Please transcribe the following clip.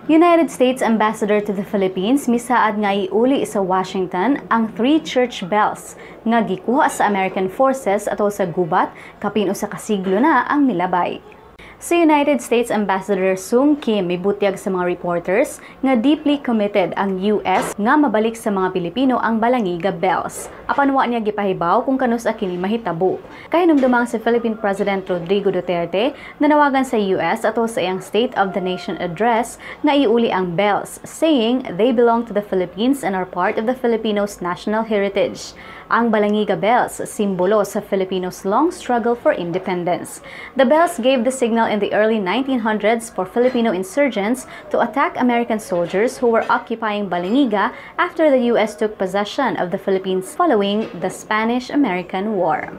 United States Ambassador to the Philippines misaad nga i-uli sa Washington ang 3 church bells nga gikuha sa American forces atol sa gubat kapin usa ka siglo na ang milabay. Si United States Ambassador Sung Kim mibutyag sa mga reporters nga deeply committed ang US nga mabalik sa mga Pilipino ang Balangiga bells. Apan wa niya gipahibaw kung kanus-a kini mahitabo. Kahinumdumang si Philippine President Rodrigo Duterte nanawagan sa US atol sa iyang State of the Nation address nga iuli ang bells, saying they belong to the Philippines and are part of the Filipinos' national heritage. Ang Balangiga bells, simbolo sa Filipinos' long struggle for independence. The bells gave the signal in the early 1900s for Filipino insurgents to attack American soldiers who were occupying Balangiga after the US took possession of the Philippines following the Spanish-American War.